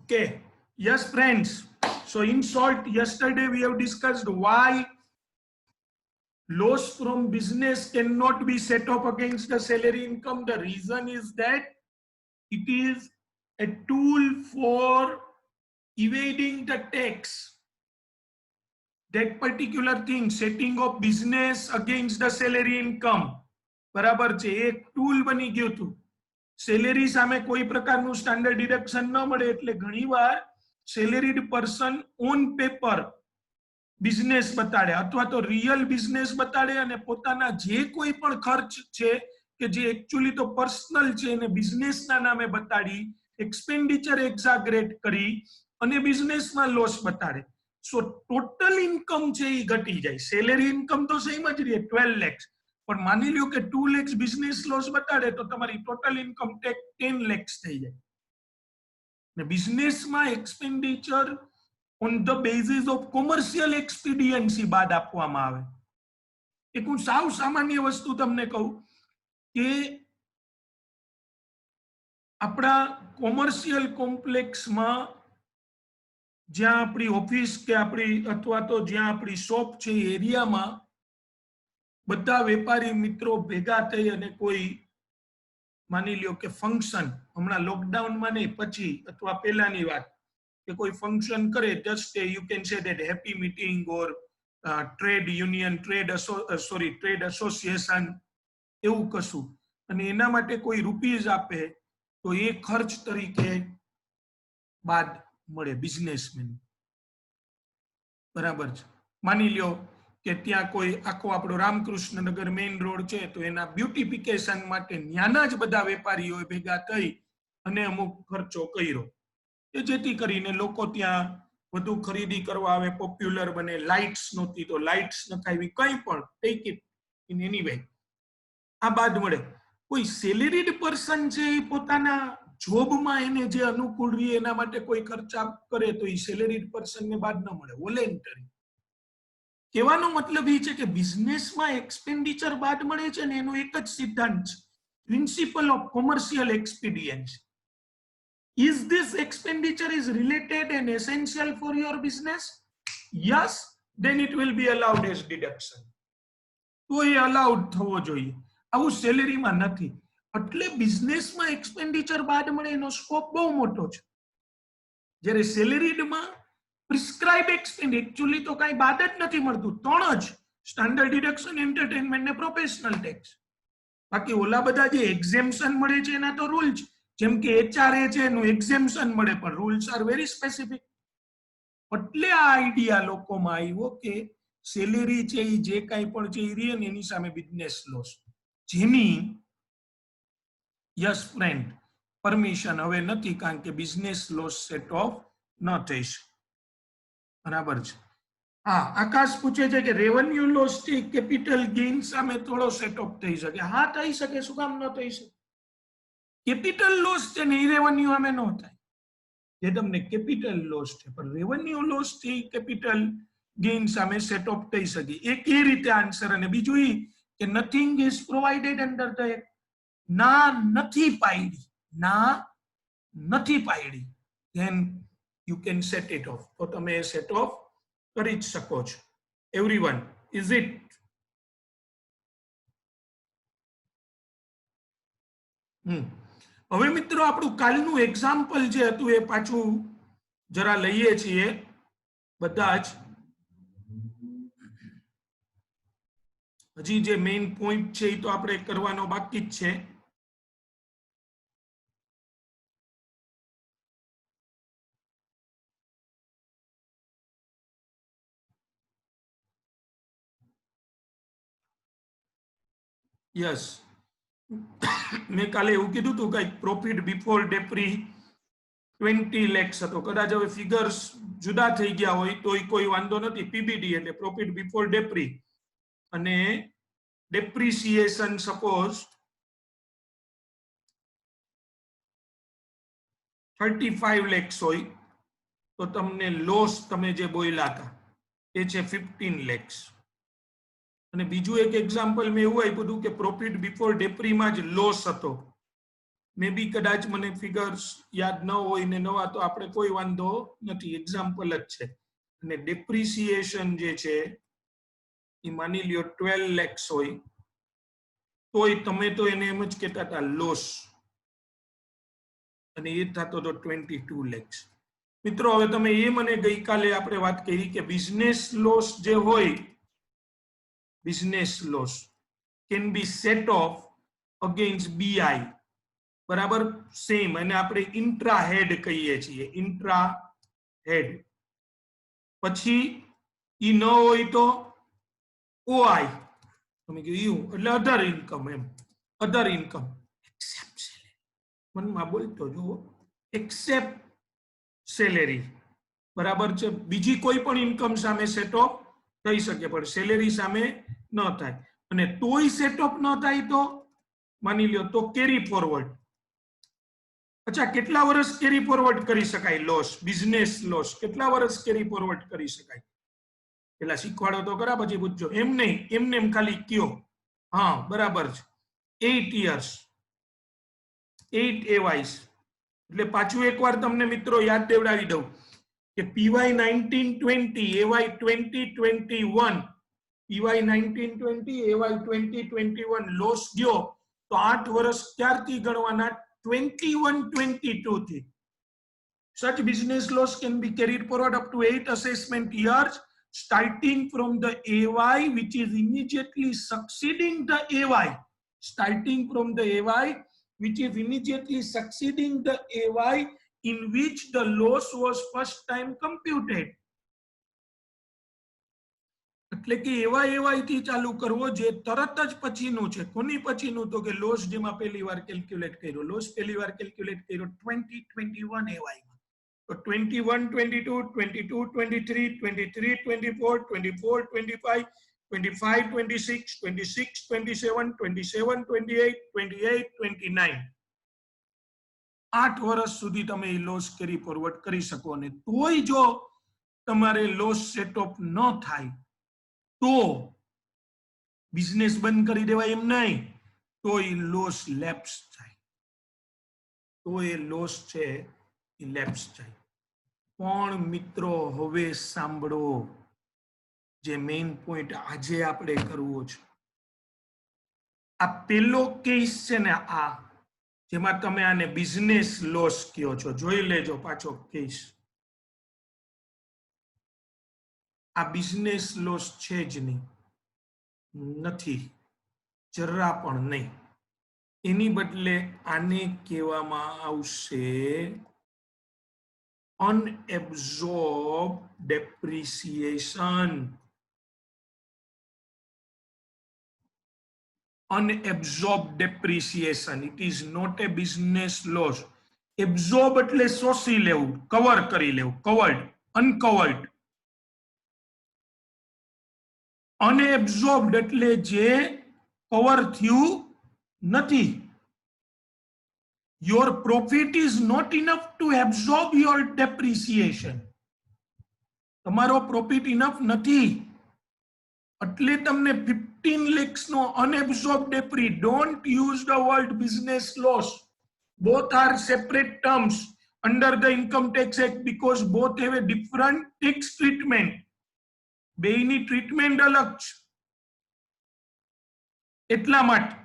Okay. Yes, friends. So in short, yesterday we have discussed why loss from business cannot be set off against the salary income. The reason is that it is a tool for evading the tax. That particular thing, setting of business against the salary income, બરાબર છે, એક tool બની ગયું હતું. Salary સામે કોઈ પ્રકારનું standard deduction ન મળે એટલે ઘણીવાર સેલેરીડ પર્સન ઓન પેપર બિઝનેસ બતાડે અથવા તો રિયલ બિઝનેસ બતાડે અને પોતાના જે કોઈ પણ ખર્ચ છે કે જે એકચ્યુઅલી તો પર્સનલ છે એને બિઝનેસના નામે બતાડી એક્સપેન્ડિચર એક્ઝાગરેટ કરી અને બિઝનેસમાં લોસ બતાડે. સો ટોટલ ઇન્કમ છે એ ઘટી જાય. સેલેરી ઇન્કમ તો સેમ જ રહે 12 લાખ, પણ માની લ્યો કે 2 લાખ બિઝનેસ લોસ બતાડે તો તમારી ટોટલ ઇન્કમ 10 લાખ થઈ જાય. ને બિઝનેસમાં expenditure on the basis of commercial expediency બાદ આપવામાં આવે. એક હું સાવ સામાન્ય વસ્તુ તમને કહું કે આપણા કોમર્શિયલ કોમ્પ્લેક્સમાં જ્યાં આપણી ઓફિસ કે આપણી અથવા તો જ્યાં આપણી શોપ છે એરિયામાં બધા વેપારી મિત્રો ભેગા થઈ અને કોઈ માની લ્યો કે ફંક્શન, હમણાં લોકડાઉનમાં નહીં પછી અથવા પહેલાની વાત, કે કોઈ ફંક્શન કરે, just you can say that happy meeting or trade union, trade association એવું કશું, અને એના માટે કોઈ રૂપીઝ આપે તો એ ખર્ચ તરીકે બાદ મળે બિઝનેસમેન. બરાબર છે. માની લ્યો કે ત્યાં કોઈ આખો આપણો રામકૃષ્ણનગર મેઇન રોડ છે તો એના બ્યુટિફિકેશન માટે ન્યાના જ બધા વેપારીઓ ભેગા થઈ અને અમુક ખર્ચો કર્યો કે જેથી કરીને લોકો ત્યાં વધુ ખરીદી કરવા આવે, પોપ્યુલર બને. લાઇટ્સ નહોતી તો લાઇટ્સ નખાવી, કંઈ પણ take it in any way આ બાદ મળે. કોઈ સેલેરીડ પર્સન છે એ પોતાના જોબમાં એને જે અનુકૂળ રહે એના માટે કોઈ ખર્ચા કરે તો એ સેલેરીડ પર્સનને બાદ ન મળે, વોલેન્ટરી. કહેવાનો મતલબ એ છે કે બિઝનેસમાં એક્સપેન્ડિચર બાદ મળે છે ને એનો એક જ સિદ્ધાંત છે, principle of commercial expediency. Is this expenditure is related and essential for your business? Yes, then it will be allowed as deduction. તો એ અલાઉડ થવો જોઈએ. આવું સેલેરીમાં નથી. એટલે બિઝનેસમાં એક્સપેન્ડિચર બાદ મળે એનો સ્કોપ બહુ મોટો છે. જ્યારે સેલેરીડમાં પ્રિસ્ક્રાઇબ એક્સપેન્ડ એકચ્યુઅલી તો કાંઈ બાદ જ નથી મળતું, 3 જ, સ્ટાન્ડર્ડ ડિડક્શન, એન્ટરટેનમેન્ટ ને પ્રોફેશનલ ટેક્સ. બાકી ઓલા બધા જે એક્ઝેમ્પશન મળે છે એના તો રૂલ છે, જેમ કે HRA છે એનું એક્ઝેમ્પશન મળે પણ રૂલ્સ આર વેરી સ્પેસિફિક. એટલે આ આઈડિયા લોકોમાં આવ્યો કે સેલેરી છે એ જે કાંઈ પણ છે એ રહે ને એની સામે બિઝનેસ લોસ, જેની યસ ફ્રેન્ડ પરમિશન હવે નથી કારણ કે બિઝનેસ લોસ સેટ ઓફ ન થઈ શકે. બરાબર છે. હા, આકાશ પૂછે છે કે રેવન્યુ લોસ થી કેપિટલ ગેઇન સામે થોડો સેટઅપ થઈ શકે. હા, થઈ શકે. શું કામ ન થઈ શકે? કેપિટલ લોસ છે ને એ રેવન્યુ સામે ન થાય, જે તમને કેપિટલ લોસ છે, પણ રેવન્યુ લોસ થી કેપિટલ ગેઇન સામે સેટઅપ થઈ શકે. એક એ રીતે આન્સર. અને બીજું એ કે nothing is provided under the act. ના નથી પાડી, ના નથી પાડી, then you can set it off. તો તમે સેટ ઓફ કરી જ શકો છો. Everyone, is it? હવે મિત્રો આપણું કાલનું એક્ઝામ્પલ જે હતું એ પાછું જરા લઈએ છીએ બધા જ. હજી જે મેઇન પોઈન્ટ છે એ તો આપણે કરવાનો બાકી જ છે. યસ, મેં કાલે એવું કીધું હતું કે પ્રોફિટ બિફોર ડેપ્રી 20 lakhs હતો. કદાચ હવે ફિગર્સ જુદા થઈ ગયા હોય તો કોઈ વાંધો નથી. પીબીડી એટલે પ્રોફિટ બિફોર ડેપ્રી અને ડેપ્રિસિએશન સપોઝ 35 lakhs હોય તો તમને લોસ તમે જે બોલ્યા હતા એ છે 15 lakhs. અને બીજું એક એક્ઝામ્પલ મેં એવું આપ્યું હતું કે પ્રોફિટ બિફોર ડેપ્રીમાં જ લોસ હતો મે બી કદાચ મને ફિગર્સ યાદ ન હોય ને નવા તો આપણે કોઈ વાંધો નથી, એક્ઝામ્પલ જ છે. અને ડેપ્રિસિએશન જે છે એ માની લ્યો 12 lakhs હોય તોય તમે તો એને એમ જ કહેતા હતા લોસ, અને એ થતો તો 22 lakhs. મિત્રો હવે તમે એ મને ગઈકાલે આપણે વાત કરી કે બિઝનેસ લોસ જે હોય, business loss can be set off against BI, બરાબર સેમ, અને આપણે ઇન્ટ્રા હેડ કહીએ છીએ, ઇન્ટ્રા હેડ. પછી ઈ ન હોય તો ઓઆઈ, તમે કહ્યું એટલે અધર ઇન્કમ, એમ અધર ઇન્કમ એક્સેપ્ટ સેલેરી, મનમાં બોલતો જુઓ, એક્સેપ્ટ સેલેરી, બરાબર છે. બીજી કોઈ પણ ઇન્કમ સામે સેટ ઓફ થઈ શકે પણ સેલેરી સામે ન થાય. અને તોય સેટ ઓફ ન થાય તો માની લ્યો તો કેરી ફોરવર્ડ. અચ્છા, કેટલા વર્ષ કેરી ફોરવર્ડ કરી શકાય લોસ, બિઝનેસ લોસ કેટલા વર્ષ કેરી ફોરવર્ડ કરી શકાય? પેલા શીખવાડો તો ખરા, પછી પૂછજો. એમ નહીં, એમને એમ ખાલી કયો. હા બરાબર છે, 8 years, 8 AYs. એટલે પાછું એકવાર તમને મિત્રો યાદ દેવડાવી દઉં કે પીવાય 1920 એવાય 2021, પીવાય 1920 એવાય 2021 લોસ ગયો તો 8 વર્ષ ક્યારથી ગણવાના? 21-22 થી. Such business loss can be carried forward up to 8 assessment years starting from the AY which is immediately succeeding the AY, starting from the AY which is immediately succeeding the AY in which the loss was first time computed. એટલે કે એવા એવાય થી ચાલુ કરવો જે તરત જ પછીનું છે. કોની પછીનું? તો કે લોસ જેમાં પહેલી વાર કેલ્ક્યુલેટ કર્યો, લોસ પહેલી વાર કેલ્ક્યુલેટ કર્યો 2021 એવાય માં. તો 21-22, 22-23, 23-24, 24-25, 25-26, 26-27, 27-28, 28-29, 8 વર્ષ સુધી તમે એ લોસ કેરી ફોરવર્ડ કરી શકો. અને તોય જો તમારે લોસ સેટ ઓફ ન થાય તો બિઝનેસ બંધ કરી દેવાય એમ નહીં, તો એ લોસ લેપ્સ થાય, તો એ લોસ છે એ લેપ્સ થાય. પણ મિત્રો હવે સાંભળો, જે મેઇન પોઈન્ટ આજે આપણે કરવો છે. આ પેલો કેસ છે ને, આ જેમાં તમે આને બિઝનેસ લોસ કહો છો, જોઈ લેજો પાછો કેસ. આ બિઝનેસ લોસ છે જ નહીં, નથી, જરા પણ નહીં. એની બદલે આને કહેવામાં આવશે unabsorbed depreciation. Unabsorbed depreciation, it is not a business loss. Absorb એટલે શોષી લેવું, કવર કરી લેવું, covered, uncovered. Unabsorbed એટલે જે કવર થયું નથી. Your profit is not enough to absorb your depreciation. તમારો પ્રોફિટ ઇનફ નથી એટલે તમને 15 lakhs નો unabsorbed depri. Don't use the word business loss. Both are separate terms under the Income Tax Act because both have a different tax treatment. બેયની treatment અલગ છે એટલા માટે.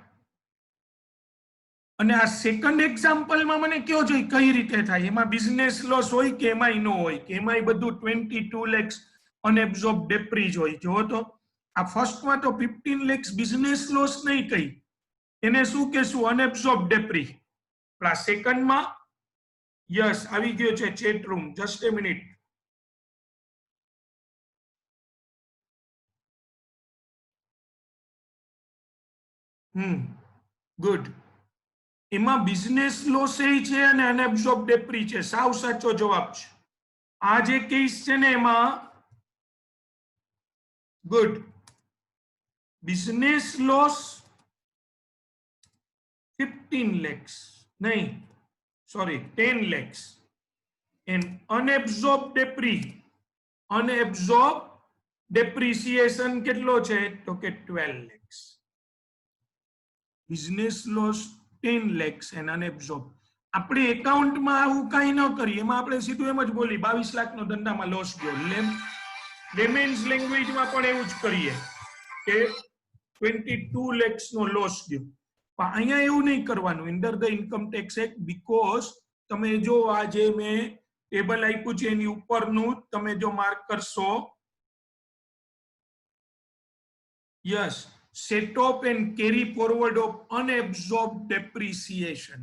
અને આ સેકન્ડ એક્ઝામ્પલમાં મને કયો છે કઈ રીતે થાય? એમાં બિઝનેસ લોસ હોય કે એમાંય ન હોય, કે એમાંય બધું 22 lakhs unabsorbed depris હોય? જો તો આ ફર્સ્ટમાં તો 15 lakhs બિઝનેસ લોસ નહીં કહી, એને શું કહેશું? unabsorbed depris. પણ આ સેકન્ડમાં યસ આવી ગયો છે ચેટ રૂમ, જસ્ટ એ મિનિટ. ગુડ. એમાં બિઝનેસ લોસ એ છે અને અનએબ્સોર્બ ડેપ્રી છે, સાવ સાચો જવાબ છે. આ જે કેસ છે ને એમાં ગુડ, બિઝનેસ લોસ 15 lakhs નહીં, sorry 10 lakhs and unabsorbed depris, unabsorbed depreciation કેટલો છે? તો કે 12 lakhs. Business loss 10 lakhs and unabsorbed. આપણે એકાઉન્ટમાં આવું કાંઈ ન કરીએ, એમાં આપણે સીધું એમ જ બોલી 22 લાખનો ધંધામાં લોસ ગયો. લેમેન્સ લેંગ્વેજમાં પણ એવું જ કરીએ કે 22 lakhs નો લોસ ગયો. પણ અહીંયા એવું નહીં કરવાનું under the income tax act, because તમે જો આ જે મેં ટેબલ આપ્યું છે એની ઉપરનું તમે જો માર્ક કરશો, yes, set off and carry forward of unabsorbed depreciation.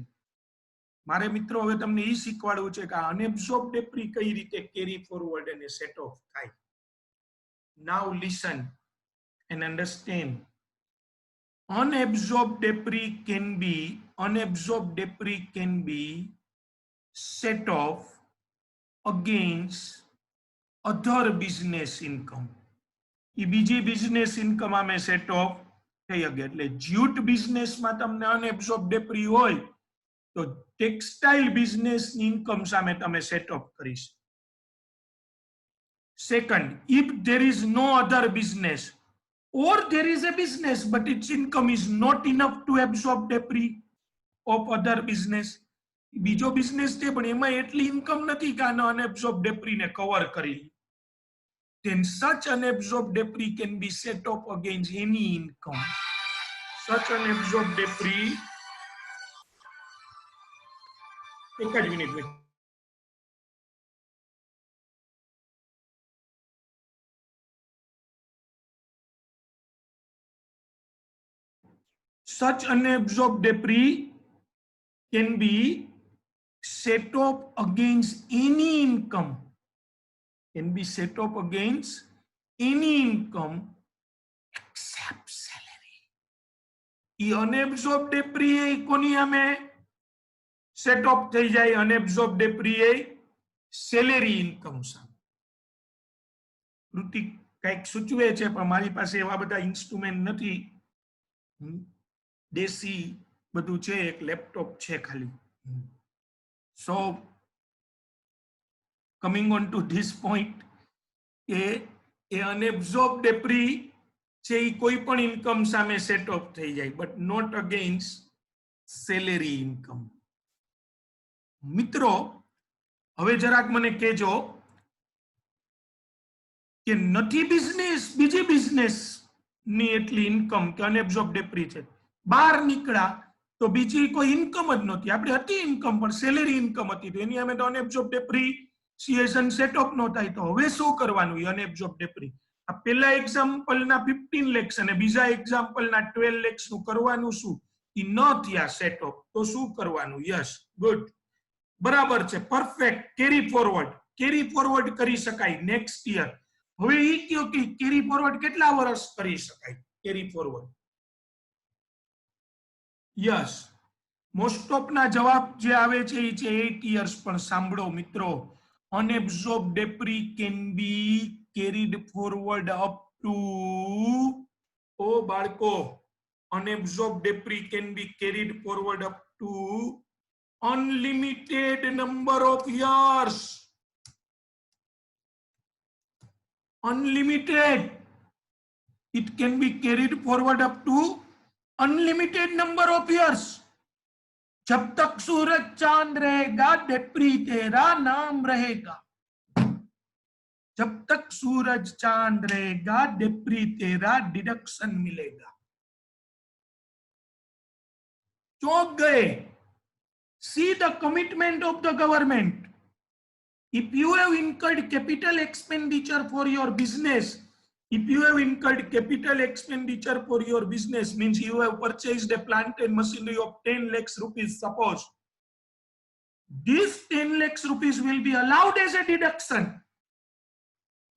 મારે મિત્રો હવે તમને એ શીખવાડવું છે કે આ અનએબ્સોર્બ ડેપ્રી કઈ રીતે કેરી ફોરવર્ડ અને સેટ ઓફ થાય. નાઉ listen and understand. Unabsorbed debris can be set off against other business income. એ બીજી બિઝનેસ ઇન્કમ આમે સેટ ઓફ થઈ શકે. એટલે જ્યુટ બિઝનેસમાં તમને અનએબ્સોર્બ ડેપ્રી હોય તો ટેક્સટાઇલ બિઝનેસ ઇન્કમ સામે તમે સેટ ઓફ કરી શકો. Second, if there is no other business or there is a business but its income is not enough to absorb debris of other business, બીજો બિઝનેસ છે પણ એમાં એટલી ઇન્કમ નથી કે આનો અનએબ્સોર્બ ડેપ્રી ને કવર કરી, then such unabsorbed debris can be set off against any income. Such unabsorbed debris, एक मिनट में, such unabsorbed debris can be set off against any income. Can be set off against any income except salary. ये unabsorbed debris है कोनी हमें set off થઈ જાય, unabsorbed debris है salary income સામે. કૃતિક કઈક સૂચવે છે પણ મારી પાસે એવા બધા ઇન્સ્ટ્રુમેન્ટ નથી, દેશી બધું છે, એક લેપટોપ છે ખાલી. So coming on to this point, A unabsorbed debris છે એ કોઈ પણ ઇન્કમ સામે સેટ ઓફ થઈ જાય, but not against salary income. મિત્રો હવે જરાક મને કહેજો કે નથી બિઝનેસ, બીજી બિઝનેસ ની એટલી ઇન્કમ કે અનએબ્સોર્બ ડેપ્રી છે, બહાર નીકળ્યા તો બીજી કોઈ ઇન્કમ જ નહોતી, આપણે હતી ઇન્કમ પણ સેલેરી ઇન્કમ હતી, તો એની અમે તો અનએબ્સોર્બ ડેપ્રીસિએશન સેટ ઓફ ન થાય. તો હવે શું કરવાનું? અનએબ્સોર્બ ડેપ્રી આ પહેલા એક્ઝામ્પલના 15 lakhs અને બીજા એક્ઝામ્પલના 12 lakhs નું કરવાનું શું? ઈ ન થયા સેટ ઓફ, તો શું કરવાનું? યસ, ગુડ, બરાબર છે, પરફેક્ટ. કેરી ફોરવર્ડ કરી શકાય નેક્સ્ટ યર. હવે ઈ કયો કે કેરી ફોરવર્ડ કેટલા વર્ષ કરી શકાય? Carry forward, yes, most of ના જવાબ જે આવે છે એ છે 8 years. પણ સાંભળો મિત્રો, unabsorb depre can be carried forward up to, ઓ બાળકો, unabsorb depre can be carried forward up to unlimited number of years. Unlimited, it can be carried forward up to unlimited number of years. जब तक सूरज चांद रहेगा डेप्री तेरा नाम रहेगा. जब तक सूरज चांद रहेगा डेप्री तेरा डिडक्शन मिलेगा. चौंक गए? See the commitment of the government. If you have incurred capital expenditure for your business, means you have purchased a plant and machinery of 10 lakhs rupees, suppose. This 10 lakhs rupees will be allowed as a deduction.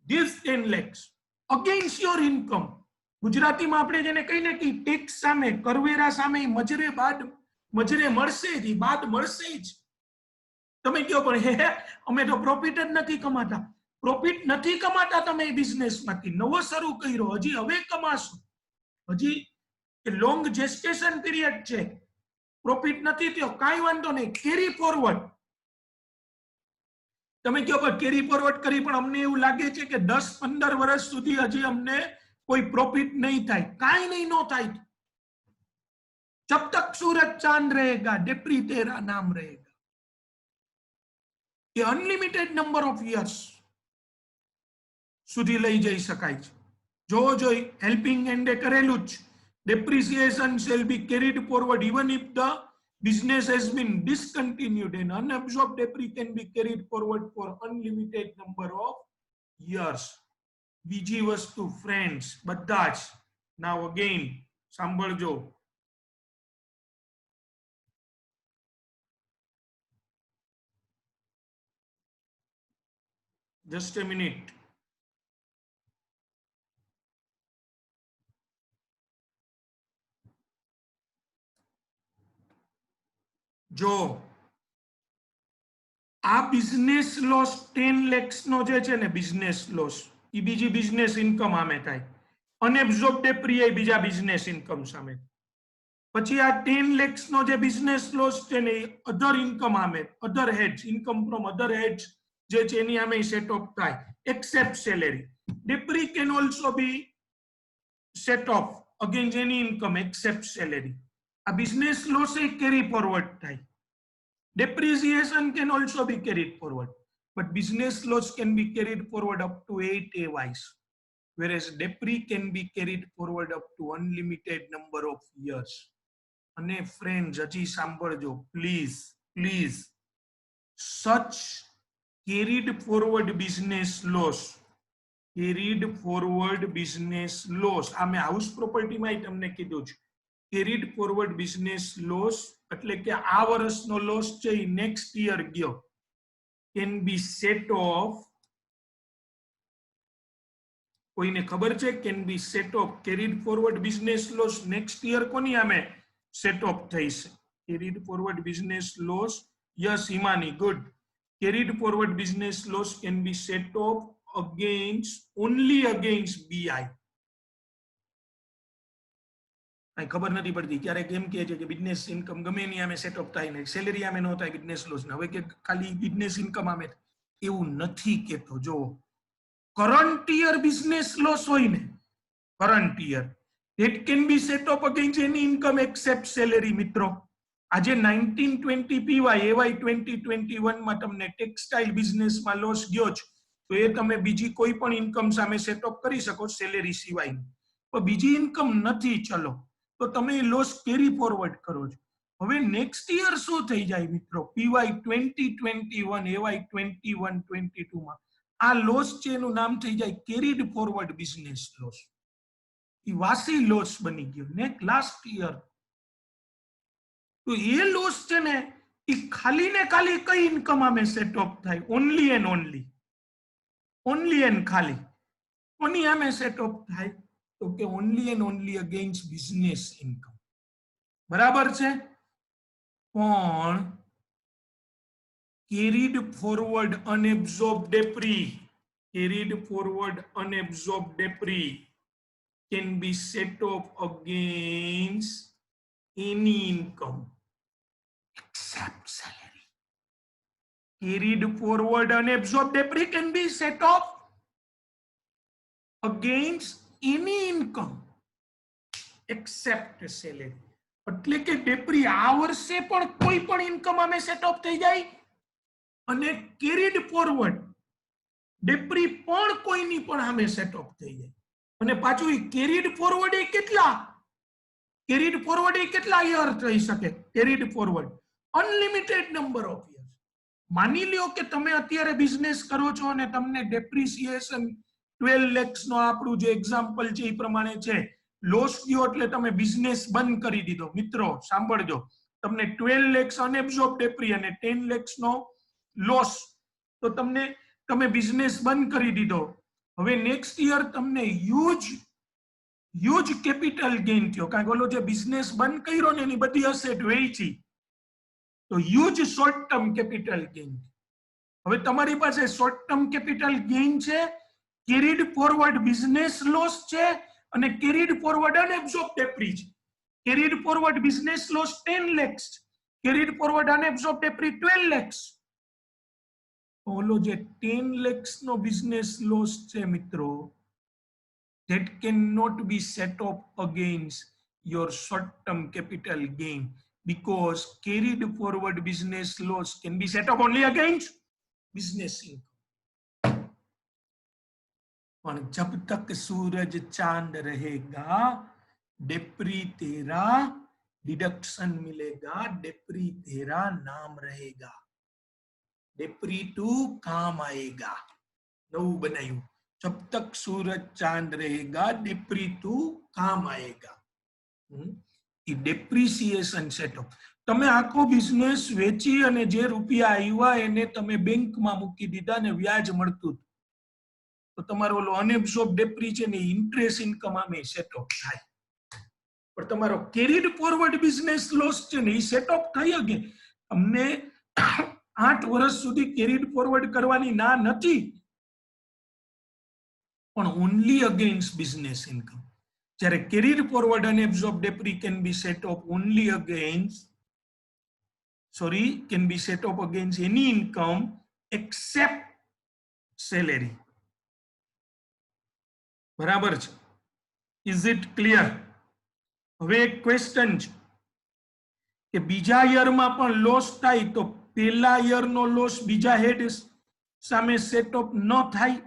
This 10 lakhs against your income. ગુજરાતીમાં આપણે જેને કહીને કે tax સામે, કરવેરા સામે મજરે મળશે જ, બાદ મળશે જ. તમે કહો પણ હે અમે તો પ્રોફિટ જ નથી કમાતા. પ્રોફિટ નથી કમાતા તમે બિઝનેસમાંથી, નવો શરૂ કર્યો, હજી હવે કમાશો, હજી લોંગ જેસ્ટેશન પીરિયડ છે, પ્રોફિટ નથી થયો, કાંઈ વાંધો નહીં, કેરી ફોરવર્ડ. તમે કહો પણ કેરી ફોરવર્ડ કરી પણ અમને એવું લાગે છે કે 10-15 વર્ષ સુધી હજી અમને કોઈ પ્રોફિટ નહીં થાય. કાંઈ નહીં, નો થાય. जब तक सूरज चांद रहेगा डेप्री तेरा नाम रहेगा। ये अनलिमिटेड नंबर ऑफ યર્સ સુધી લઈ જઈ શકાય છે। જો જો હેલ્પિંગ એન્ડે કરેલું જ depreciation shall be carried forward even if the business has been discontinued and unabsorbed debris can be carried forward for unlimited number of years। બીજી વસ્તુ ફ્રેન્ડ્સ બધા જ now again સાંભળજો। just a minute। જો આ business loss 10 lakhs નો જે છે ને બિઝનેસ લોસ એ બીજી બિઝનેસ ઇન્કમ સામે થાય। અનએબ્ઝોર્બ ડેપ્રી એ બીજા બિઝનેસ ઇન્કમ સામે। પછી આ 10 lakhs નો જે બિઝનેસ લોસ છે ને એ અધર ઇન્કમ સામે other heads income from other heads જે છે એની સામે સેટ ઓફ થાય except salary. Depre can also be set off against એની ઇન્કમ એક્સેપ્ટ સેલેરી। આ બિઝનેસ લોસ એ કેરી ફોરવર્ડ થાય। Depreciation can also be carried forward, but business loss can be carried forward up to 8 AYs, whereas debris can be carried forward up to unlimited number of years. And friends, haji સાંભળજો please, please, such carried forward business loss, આ મેં house પ્રોપર્ટીમાં તમને કીધું છે। carried forward business loss એટલે કે આ વર્ષનો લોસ છે એ નેક્સ્ટ યર ગયો can be set off। કોઈને ખબર છે can be set off carried forward business loss next year કોની સામે સેટ ઓફ થઈ છે? carried forward business loss, yes Himani, good। carried forward business loss can be set off only against BI। ખબર નથી પડતી ક્યારેક એમ કહે છે કે બિઝનેસ ઇન્કમ ગમે એની આમે સેટ ઓફ થાય ને સેલેરી આમે ન થાય બિઝનેસ લોસ ને હવે કે ખાલી બિઝનેસ ઇન્કમ આમે એવું નથી કહેતો। જો કરન્ટ યર બિઝનેસ લોસ હોય ને current year that can be set off against any income except salary। મિત્રો આજે 1920 PY AY 2021 માં તમને ટેક્સટાઇલ બિઝનેસમાં લોસ ગયો છે તો એ તમે બીજી કોઈ પણ ઇન્કમ સામે સેટ ઓફ કરી શકો સેલેરી સિવાય। તો બીજી ઇન્કમ નથી ચલો તો તમે લોસ કેરી ફોરવર્ડ કરો છો। હવે નેક્સ્ટ યર શું થઈ જાય મિત્રો PY 2021 AY 21-22 માં આ લોસ છે એનું નામ થઈ જાય કેરીડ ફોરવર્ડ બિઝનેસ લોસ। એ વાસી લોસ બની ગયો ને લાસ્ટ યર। તો એ લોસ છે ને એ ખાલી ને ખાલી કઈ ઇન્કમ આમે સેટ ઓફ થાય ઓનલી એન્ડ ખાલી કોની આમે સેટ ઓફ થાય તો કે only and only against business income. બરાબર છે પણ carried forward unabsorbed debris can be set off against any income except salary। carried forward unabsorbed debris can be set off against any income except salary। એટલે કે ડેપ્રી આ વર્ષે પણ કોઈ પણ ઇન્કમ અમે સેટ ઓફ થઈ જાય અને કેરીડ ફોરવર્ડ ડેપ્રી પણ કોઈની પણ સામે સેટ ઓફ થઈ જાય। અને પાછું એ કેરીડ ફોરવર્ડ એ કેટલા યર થઈ શકે? Carried forward unlimited number of years. માની લ્યો કે તમે અત્યારે બિઝનેસ કરો છો અને તમને ડેપ્રિસિએશન 12 lakhs નો આપણું જે એક્ઝામ્પલ છે એ પ્રમાણે છે લોસ ગયો એટલે તમે બિઝનેસ બંધ કરી દીધો। મિત્રો સાંભળજો તમને 12 lakhs અનએબ્ઝોર્બ ડેપ્રી અને 10 lakhs નો લોસ તો તમે બિઝનેસ બંધ કરી દીધો। હવે નેક્સ્ટ યર તમને હ્યુજ કેપિટલ ગેઇન થયો કારણ કે ઓલો જે બિઝનેસ બંધ કર્યો ને એની બધી અસેટ વેચી તો huge short term capital gain. હવે તમારી પાસે શોર્ટ ટર્મ કેપિટલ ગેઇન છે કેરીડ ફોરવર્ડ બિઝનેસ લોસ છે અને કેરીડ ફોરવર્ડ અનએબ્ઝોર્બ ડેપ્રી છે। Carried forward business loss 10 lakhs carried forward unabsorb depre 12 lakhs। ઓલો જે 10 lakhs નો બિઝનેસ લોસ છે મિત્રો that cannot be set off against your short term capital gain, because carried forward business loss can be set up only against business income. और जब तक सूरज चांद रहेगा डेप्री तेरा डिडक्शन मिलेगा, डेप्री तेरा नाम रहेगा, डेप्री टू काम आएगा। नવું બનાયું, जब तक सूरज चांद रहेगा डेप्री टू काम आएगा। डेप्रिसिएशन सेटअप, તમે આખો બિઝનેસ વેચી અને જે રૂપિયા આવ્યા એને તમે બેંકમાં મૂકી દીધા ને વ્યાજ મળતું, તો તમારો ઓલો અનએબ્સોર્બ ડેપ્રી છે ને ઇન્ટરેસ્ટ ઇન્કમ આમે સેટઅપ થાય। પણ તમારો કેરીડ ફોરવર્ડ બિઝનેસ લોસ છે ને એ સેટઅપ થઈ શકે। તમને 8 વર્ષ સુધી કેરીડ ફોરવર્ડ કરવાની ના નથી, પણ ઓનલી અગેન્સ્ટ બિઝનેસ ઇન્કમ। જ્યારે carried forward unabsorb depre can be set up only against can be set up against any income except salary। બરાબર છે? Is it clear? હવે એક ક્વેશ્ચન છે કે બીજા યરમાં પણ લોસ થાય તો પહેલા યરનો લોસ બીજા હેડ સામે સેટઅપ ન થાય?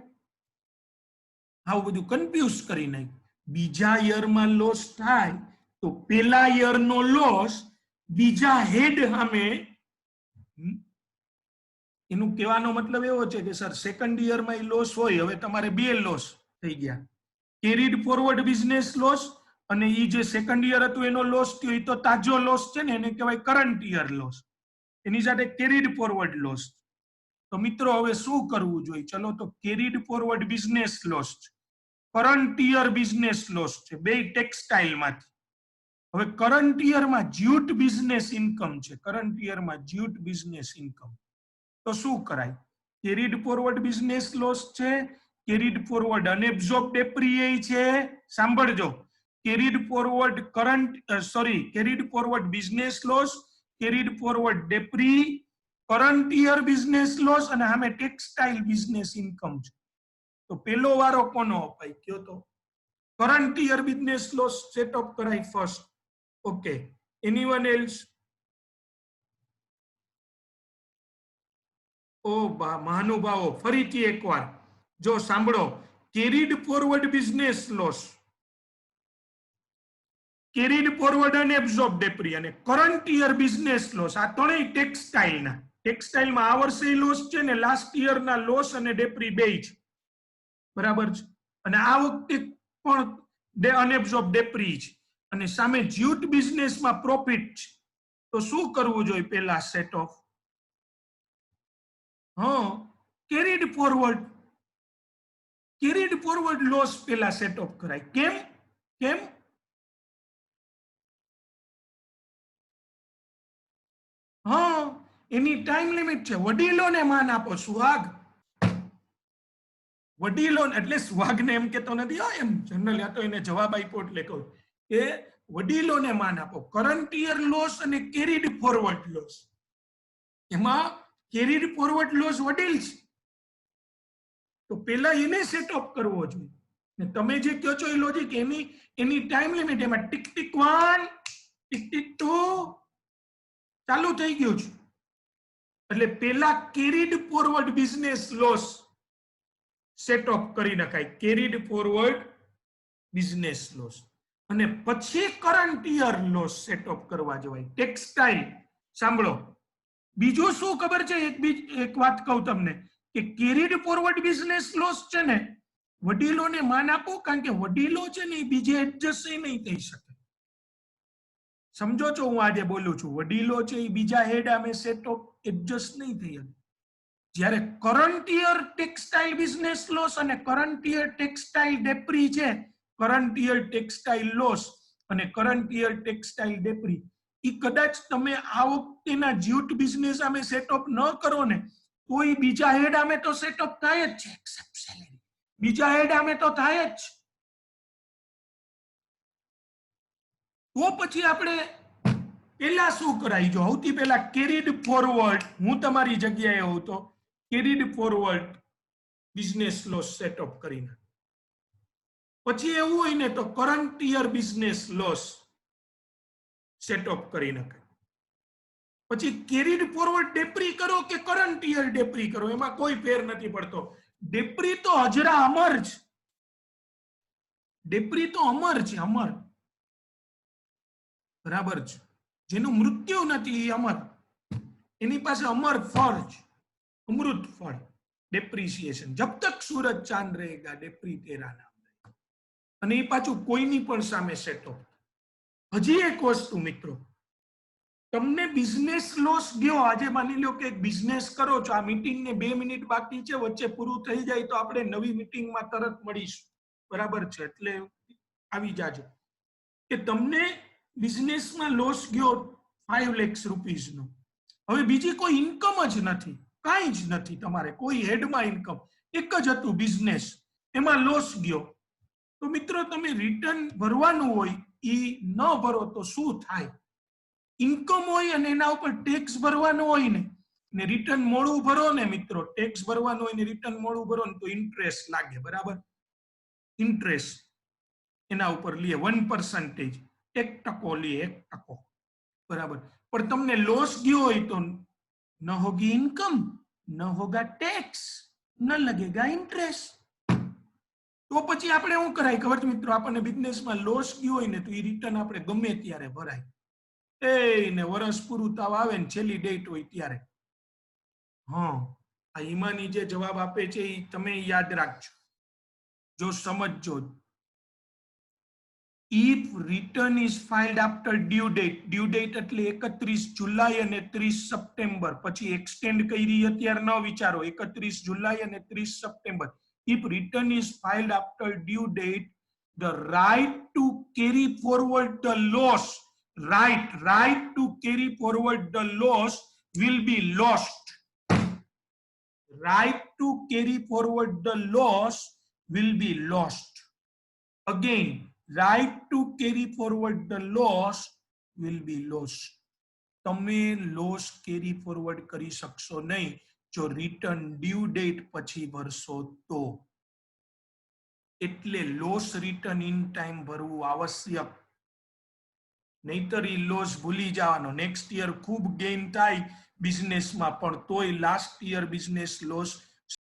આવું બધું કન્ફ્યુઝ કરી નાખ। બીજા યરમાં લોસ થાય તો પહેલા યરનો લોસ બીજા હેડ સામે, એનું કહેવાનો મતલબ એવો છે કે સર સેકન્ડ યરમાં એ લોસ હોય, હવે તમારે બે લોસ થઈ ગયા, કેરીડ ફોરવર્ડ બિઝનેસ લોસ અને ઈ જે સેકન્ડ યર હતું એનો લોસ થયો એ તો તાજો લોસ છે ને, એને કહેવાય કરંટ યર લોસ, એની સાથે કેરીડ ફોરવર્ડ લોસ। તો મિત્રો હવે શું કરવું જોઈએ? ચલો, તો કેરીડ ફોરવર્ડ બિઝનેસ લોસ છે, કરંટ યર બિઝનેસ લોસ છે, બે ટેક્સટાઇલ માંથી। હવે કરંટ યરમાં જ્યુટ બિઝનેસ ઇન્કમ છે, કરંટ યરમાં જ્યુટ બિઝનેસ ઇન્કમ, તો શું કરાય? કેરીડ ફોરવર્ડ બિઝનેસ લોસ છે, કેરીડ ફોરવર્ડ અનએબ્સોર્બ ડેપ્રી છે, સાંભળજો, carried forward carried forward business loss, carried forward depre, current year business loss અને સામે ટેક્સટાઇલ બિઝનેસ ઇન્કમ છે। તો પેલો વારો કોનો અપાય કયો તો? Current year business loss setup કરાય ફર્સ્ટ। Okay, anyone else? ઓ મહાનુભાવો, ફરીથી એકવાર જો સાંભળો, carried forward business loss, carried forward unabsorb depre અને કરંટ યર બિઝનેસ લોસ, આ ત્રણેય ટેક્સટાઇલના, ટેક્સટાઇલમાં આ વર્ષે લોસ છે ને લાસ્ટ યરના લોસ અને ડેપ્રી બેય છે, બરાબર છે? અને આ વખતે પણ અનએબ્સોર્બ ડેપ્રી છે અને સામે જ્યુટ બિઝનેસમાં પ્રોફિટ છે। તો શું કરવું જોઈએ પહેલા? Set of carried forward loss પહેલા સેટઅપ કરાય। કેમ? એની ટાઈમ લિમિટ છે। વડીલોને માન આપો, સુહાગ, વડીલો એટલે સુહાગને એમ કેતો નથી, એમ જનરલ, આ તો એને જવાબ આપ્યો એટલે કહું કે વડીલોને માન આપો। કરંટ યર લોસ અને કેરીડ ફોરવર્ડ લોસ, એમાં કેરીડ ફોરવર્ડ લોસ વડીલ છે, તો પેલા એને સેટઅપ કરવો જોઈએ। ને તમે જે કહો છો એ લોજિક, એની ટાઈમ લિમિટ, એમાં ટિક ટિક 1 ટિક ટિક 2 ચાલુ થઈ ગયું છે, એટલે પેલા carried forward business loss setup કરી નખાય, કેરીડ ફોરવર્ડ બિઝનેસ લોસ, અને પછી કરંટ યર લોસ સેટઅપ કરવા જવાય। ટેક્સટાઇલ, સાંભળો, બીજું શું ખબર છે? એક વાત કહું તમને કે કેરીડ ફોરવર્ડ બિઝનેસ લોસ છે ને, વડીલોને માન આપો, કારણ કે વડીલો છે ને એ બીજે એડજસ્ટ નહીં થઈ શકે। સમજો છો હું આજે બોલું છું? વડીલો છે એ બીજા હેડ આમે સેટઅપ એડજસ્ટ નહીં થઈ શકે। જ્યારે current year textile business loss અને કરંટ યર ટેક્સટાઇલ ડેપ્રી છે, કરંટ યર ટેક્સટાઇલ લોસ અને કરંટ યર ટેક્સટાઇલ ડેપ્રી, એ કદાચ તમે આ વખતેના જ્યુટ બિઝનેસ આમે સેટઅપ ન કરો ને તો એ બીજા હેડ આમે તો સેટઅપ થાય જ છે, એક્સેપ્ટ સેલેરી, બીજા હેડ આમે તો થાય જ છે। તો પછી આપણે પેલા શું કરાય? જો સૌથી પહેલા કેરીડ ફોરવર્ડ, હું તમારી જગ્યાએ હોઉં તો carried forward business loss setup કરીને, પછી એવું હોય ને તો current year business loss set of કરી નખાય. પછી કેરીડ ફોરવર્ડ ડેપ્રી કરો કે કરંટ યર ડેપ્રી કરો એમાં કોઈ ફેર નથી પડતો. ડેપ્રી તો અજરા અમર છે. ડેપ્રી તો અમર છે, અમર. બરાબર છે. જેનું મૃત્યુ નથી એ અમર, એની પાસે અમર ફળ છે, અમૃત ફળ. डेप्रिसिएशन जब तक सूरज चांद रहेगा डेप्री तेरा नाम रहेगा. અને એ પાછું કોઈની પણ સામે સેટ ઓફ. હજી એક વસ્તુ મિત્રો, તમને બિઝનેસ લોસ ગયો, આજે માની લો કે એક બિઝનેસ કરો છો, આ મીટિંગ ને 2 મિનિટ બાકી છે, વચ્ચે પૂરું થઈ જાય તો આપણે નવી મીટિંગમાં તરત મળીશું. બરાબર છે, એટલે આવી જાજો. કે તમને બિઝનેસમાં લોસ ગયો 5 લાખ રૂપીસનો, હવે બીજી કોઈ ઇન્કમ જ નથી, કાંઈ જ નથી, તમારે કોઈ હેડમાં ઇન્કમ, એક જ હતું બિઝનેસ, એમાં લોસ ગયો, તો મિત્રો તમે રિટર્ન ભરવાનું હોય એ ન ભરો તો શું થાય? ઇન્કમ હોય અને એના ઉપર ટેક્સ ભરવાનો હોય ને રિટર્ન મોડું ભરો ને મિત્રો, ટેક્સ ભરવાનો હોય ને રિટર્ન મોડું ભરો ને તો ઇન્ટરેસ્ટ લાગે. બરાબર, ઇન્ટરેસ્ટ એના ઉપર લે 1%, 1% લે, 1%. બરાબર, પણ તમને લોસ ગયો હોય તો ન હોગી ઇન્કમ, ન હોગા ટેક્સ, ન लगेगा ઇન્ટરેસ્ટ. તો પછી આપણે શું કરાય ખબર છે મિત્રો? આપણને બિઝનેસમાં લોસ ગયો હોય ને તો એ રિટર્ન આપણે ગમે ત્યારે ભરાય. ને વર્ષ પૂરું થવા આવે ને છેલ્લી ડેટ હોય ત્યારે. હા, આ હિમાની જે જવાબ આપે છે એ તમે યાદ રાખજો, જો સમજજો. If return is filed after due date, due date એટલે 31 જુલાઈ અને 30 સપ્ટેમ્બર, પછી એક્સટેન્ડ કરી અત્યારે ન વિચારો, 31 જુલાઈ અને 30 September. If return is filed after due date, the right to carry forward the loss, right to carry forward the loss will be lost. Right to carry forward the loss will be lost. Again, right to carry forward the loss will be lost. તમે loss carry forward કરી શકશો નહીં જો return due date પછી ભરશો તો. એટલે loss return in time ભરવું આવશ્યક, નહીતર ઈ લોસ ભૂલી જવાનો. નેક્સ્ટ યર ખૂબ ગેઇન થાય બિઝનેસમાં, પણ તોય લાસ્ટ યર બિઝનેસ લોસ